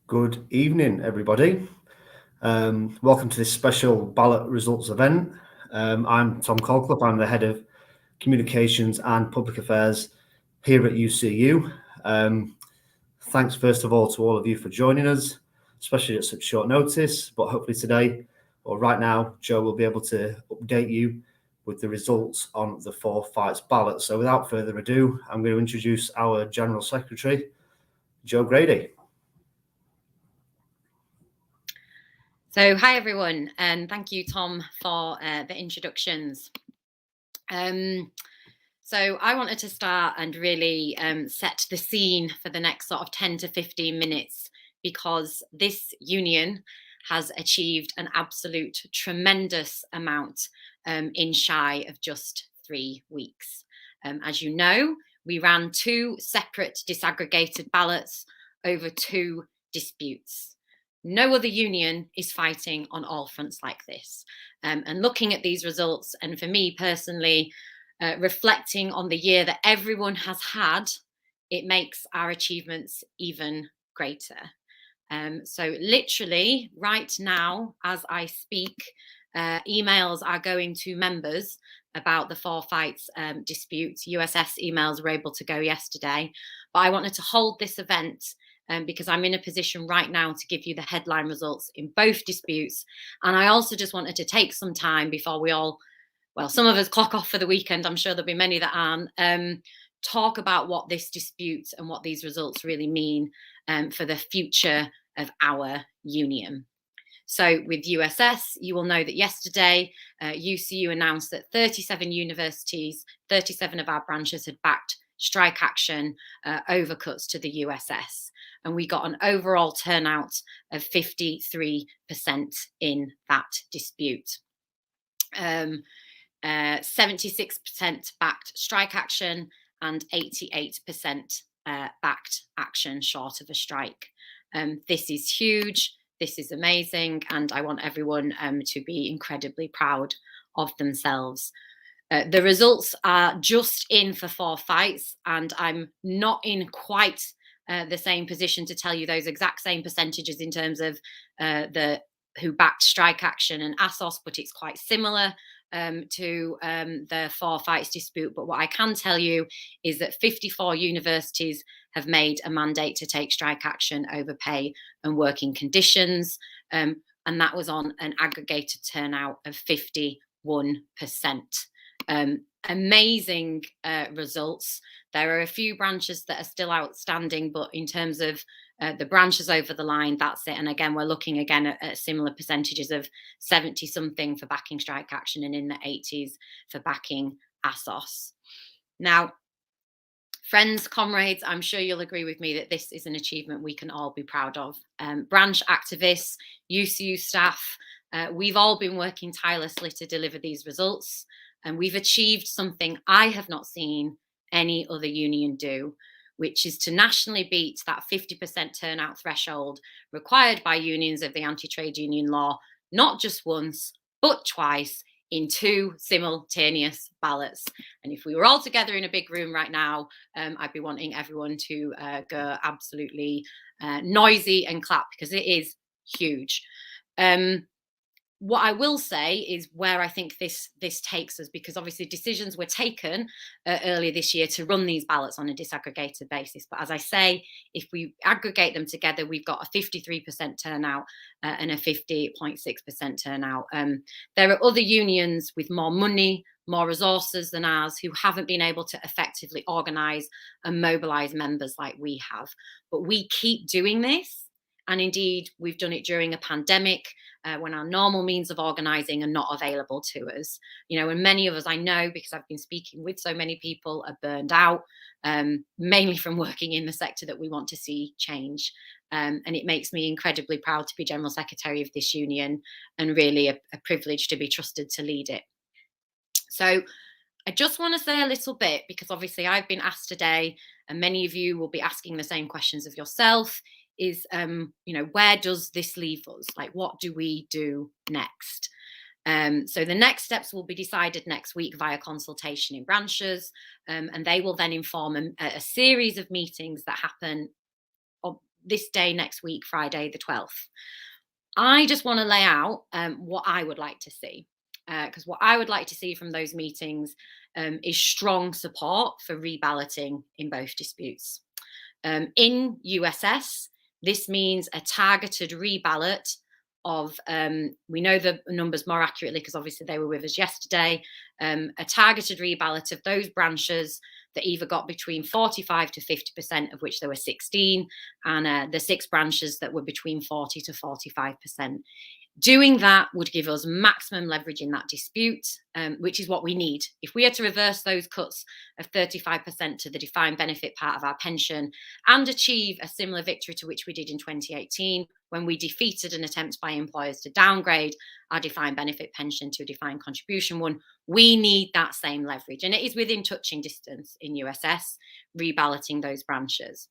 Good evening, everybody. Welcome to this special ballot results event. I'm Tom Colclough. I'm the Head of Communications and Public Affairs here at UCU. Thanks, first of all, to all of you for joining us, especially at such short notice. But hopefully today, or right now, Jo will be able to update you with the results on the Four Fights ballot. So without further ado, I'm going to introduce our General Secretary, Jo Grady. So hi everyone, and thank you, Tom, for the introductions. So I wanted to start and really set the scene for the next sort of 10 to 15 minutes, because this union has achieved an absolute tremendous amount in shy of just 3 weeks. As you know, we ran 2 separate disaggregated ballots over 2 disputes. No other union is fighting on all fronts like this. And looking at these results, and for me personally, reflecting on the year that everyone has had, it makes our achievements even greater. So literally right now, as I speak, emails are going to members about the Four Fights dispute. USS emails were able to go yesterday, but I wanted to hold this event because I'm in a position right now to give you the headline results in both disputes. And I also just wanted to take some time before we all, well, some of us clock off for the weekend, I'm sure there'll be many that aren't, talk about what this dispute and what these results really mean for the future of our union. So with USS, you will know that yesterday UCU announced that 37 universities, 37 of our branches had backed strike action over cuts to the USS. And we got an overall turnout of 53% in that dispute. 76% backed strike action and 88% backed action short of a strike. This is huge. This is amazing. And I want everyone to be incredibly proud of themselves. The results are just in for Four Fights, and I'm not in quite the same position to tell you those exact same percentages in terms of who backed strike action and ASOS, but it's quite similar to the Four Fights dispute. But what I can tell you is that 54 universities have made a mandate to take strike action over pay and working conditions. And that was on an aggregated turnout of 51%. Amazing results. There are a few branches that are still outstanding, but in terms of the branches over the line, that's it. And again, we're looking again at similar percentages of 70 something for backing strike action and in the 80s for backing ASOS. Now, friends, comrades, I'm sure you'll agree with me that this is an achievement we can all be proud of. Branch activists, UCU staff, we've all been working tirelessly to deliver these results, and we've achieved something I have not seen any other union do, which is to nationally beat that 50% turnout threshold required by unions of the anti-trade union law, not just once, but twice in 2 simultaneous ballots. And if we were all together in a big room right now, I'd be wanting everyone to go absolutely noisy and clap, because it is huge. What I will say is where I think this takes us, because obviously decisions were taken earlier this year to run these ballots on a disaggregated basis. But as I say, if we aggregate them together, we've got a 53% turnout and a 50.6% turnout. There are other unions with more money, more resources than ours, who haven't been able to effectively organise and mobilise members like we have. But we keep doing this. And indeed, we've done it during a pandemic when our normal means of organising are not available to us. You know, and many of us, I know, because I've been speaking with so many people, are burned out, mainly from working in the sector that we want to see change. And it makes me incredibly proud to be General Secretary of this union, and really a privilege to be trusted to lead it. So I just want to say a little bit, because obviously I've been asked today, and many of you will be asking the same questions of yourself, is, where does this leave us? Like, what do we do next? So the next steps will be decided next week via consultation in branches, and they will then inform a series of meetings that happen this day next week, Friday the 12th. I just want to lay out what I would like to see. Because what I would like to see from those meetings is strong support for reballoting in both disputes. In USS, this means a targeted reballot of, we know the numbers more accurately because obviously they were with us yesterday, a targeted reballot of those branches that either got between 45 to 50%, of which there were 16, and the 6 branches that were between 40 to 45%. Doing that would give us maximum leverage in that dispute, which is what we need. If we had to reverse those cuts of 35% to the defined benefit part of our pension and achieve a similar victory to which we did in 2018, when we defeated an attempt by employers to downgrade our defined benefit pension to a defined contribution one, we need that same leverage. And it is within touching distance in USS, reballoting those branches.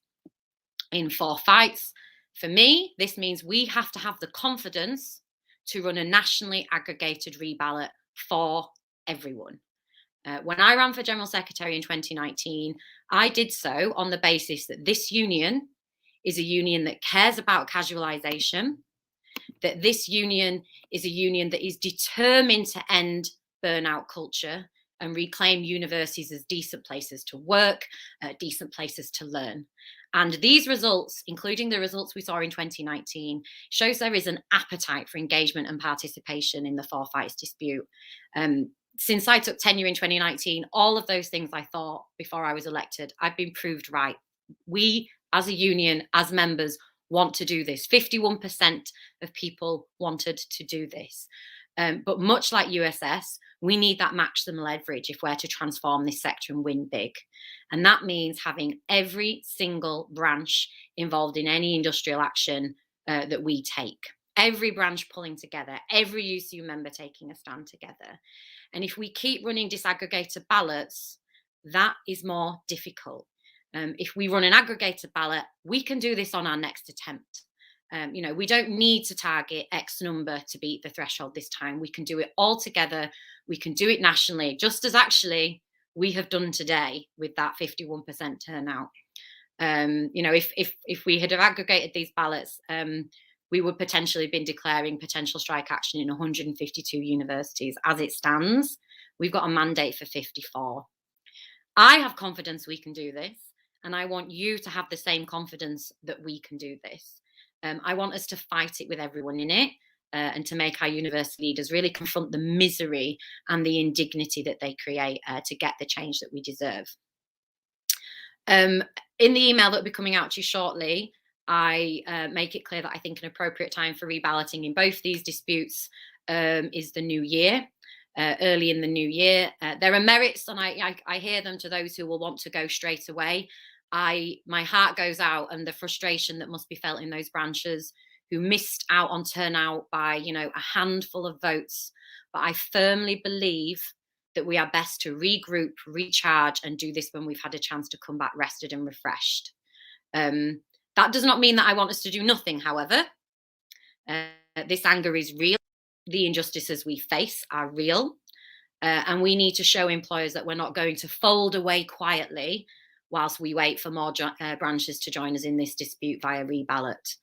In Four Fights, for me, this means we have to have the confidence to run a nationally aggregated reballot for everyone. When I ran for General Secretary in 2019, I did so on the basis that this union is a union that cares about casualisation, that this union is a union that is determined to end burnout culture and reclaim universities as decent places to work, decent places to learn. And these results, including the results we saw in 2019, shows there is an appetite for engagement and participation in the Four Fights dispute. Since I took tenure in 2019, all of those things I thought before I was elected, I've been proved right. We, as a union, as members, want to do this. 51% of people wanted to do this. But much like USS, we need that maximum leverage if we're to transform this sector and win big. And that means having every single branch involved in any industrial action that we take. Every branch pulling together, every UCU member taking a stand together. And if we keep running disaggregated ballots, that is more difficult. If we run an aggregated ballot, we can do this on our next attempt. We don't need to target X number to beat the threshold this time. We can do it all together. We can do it nationally, just as actually we have done today with that 51% turnout. If we had aggregated these ballots, we would potentially have been declaring potential strike action in 152 universities. As it stands, we've got a mandate for 54. I have confidence we can do this, and I want you to have the same confidence that we can do this. I want us to fight it with everyone in it, and to make our university leaders really confront the misery and the indignity that they create to get the change that we deserve. In the email that will be coming out to you shortly, I make it clear that I think an appropriate time for reballoting in both these disputes is the new year, early in the new year. There are merits, and I hear them to those who will want to go straight away. My heart goes out, and the frustration that must be felt in those branches who missed out on turnout by, a handful of votes. But I firmly believe that we are best to regroup, recharge, and do this when we've had a chance to come back rested and refreshed. That does not mean that I want us to do nothing, however. This anger is real. The injustices we face are real. And we need to show employers that we're not going to fold away quietly whilst we wait for more branches to join us in this dispute via reballot.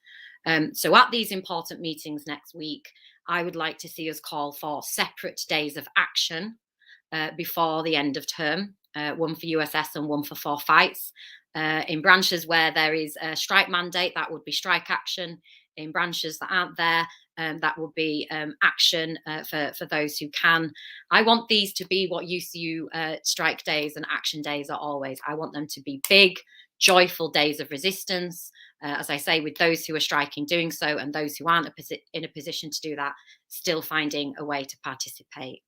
So at these important meetings next week, I would like to see us call for separate days of action before the end of term, one for USS and one for Four Fights. In branches where there is a strike mandate, that would be strike action. In branches that aren't there, that will be action for those who can. I want these to be what UCU strike days and action days are always. I want them to be big, joyful days of resistance. As I say, with those who are striking doing so, and those who aren't in a position to do that, still finding a way to participate.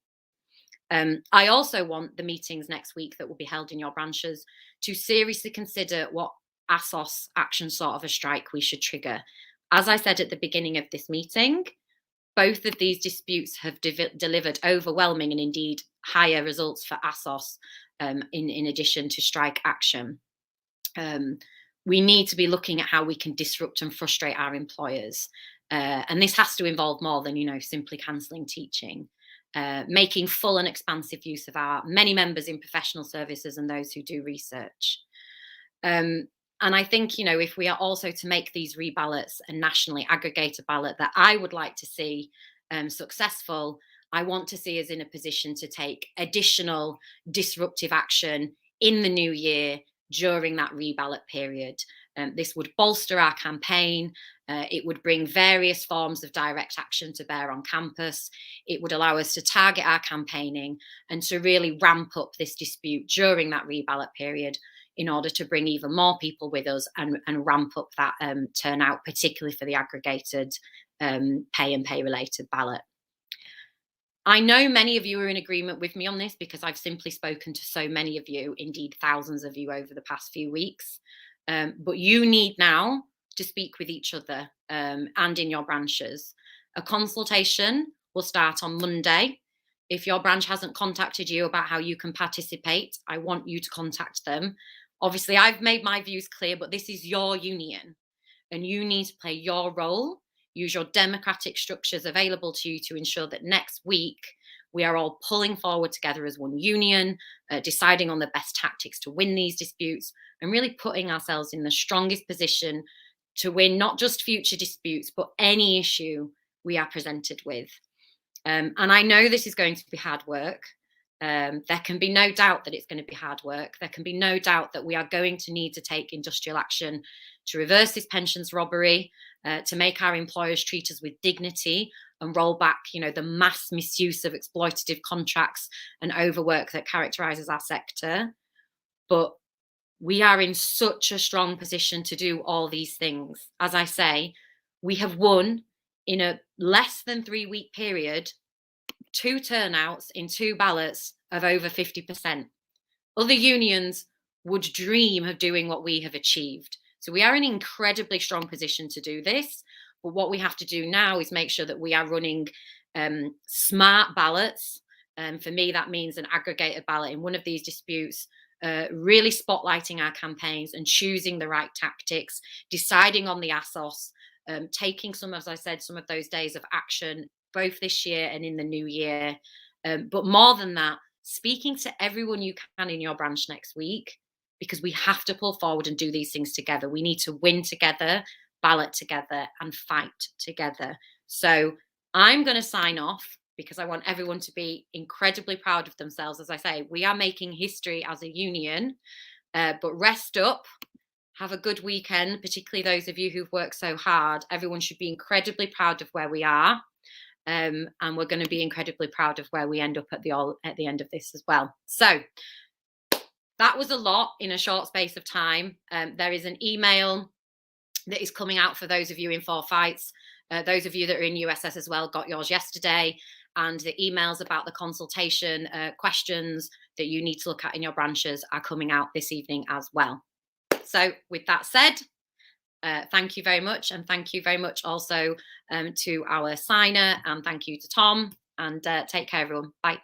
I also want the meetings next week that will be held in your branches to seriously consider what ASOS action sort of a strike we should trigger. As I said at the beginning of this meeting, both of these disputes have delivered overwhelming and indeed higher results for ASOS in addition to strike action. We need to be looking at how we can disrupt and frustrate our employers. And this has to involve more than, simply cancelling teaching. Making full and expansive use of our many members in professional services and those who do research. And I think, if we are also to make these reballots a nationally aggregated ballot that I would like to see successful, I want to see us in a position to take additional disruptive action in the new year during that reballot period. This would bolster our campaign. It would bring various forms of direct action to bear on campus. It would allow us to target our campaigning and to really ramp up this dispute during that reballot period in order to bring even more people with us and ramp up that turnout, particularly for the aggregated pay and pay related ballot. I know many of you are in agreement with me on this because I've simply spoken to so many of you, indeed thousands of you over the past few weeks. But you need now to speak with each other and in your branches. A consultation will start on Monday. If your branch hasn't contacted you about how you can participate, I want you to contact them. Obviously, I've made my views clear, but this is your union and you need to play your role. Use your democratic structures available to you to ensure that next week we are all pulling forward together as one union, deciding on the best tactics to win these disputes, and really putting ourselves in the strongest position to win not just future disputes, but any issue we are presented with. And I know this is going to be hard work. There can be no doubt that it's going to be hard work. There can be no doubt that we are going to need to take industrial action to reverse this pensions robbery, to make our employers treat us with dignity and roll back, the mass misuse of exploitative contracts and overwork that characterizes our sector. But we are in such a strong position to do all these things. As I say, we have won in a less than 3-week period 2 turnouts in 2 ballots of over 50%. Other unions would dream of doing what we have achieved. So we are in an incredibly strong position to do this. But what we have to do now is make sure that we are running smart ballots. For me, that means an aggregated ballot in one of these disputes, really spotlighting our campaigns and choosing the right tactics, deciding on the ASOS, taking some, as I said, some of those days of action, both this year and in the new year. But more than that, speaking to everyone you can in your branch next week, because we have to pull forward and do these things together. We need to win together, ballot together, and fight together. So I'm going to sign off because I want everyone to be incredibly proud of themselves. As I say, we are making history as a union, but rest up. Have a good weekend, particularly those of you who've worked so hard. Everyone should be incredibly proud of where we are. And we're going to be incredibly proud of where we end up at the end of this as well. So that was a lot in a short space of time. There is an email that is coming out for those of you in Four Fights. Those of you that are in USS as well got yours yesterday. And the emails about the consultation questions that you need to look at in your branches are coming out this evening as well. So with that said, thank you very much. And thank you very much also to our signer. And thank you to Tom. And take care, everyone. Bye.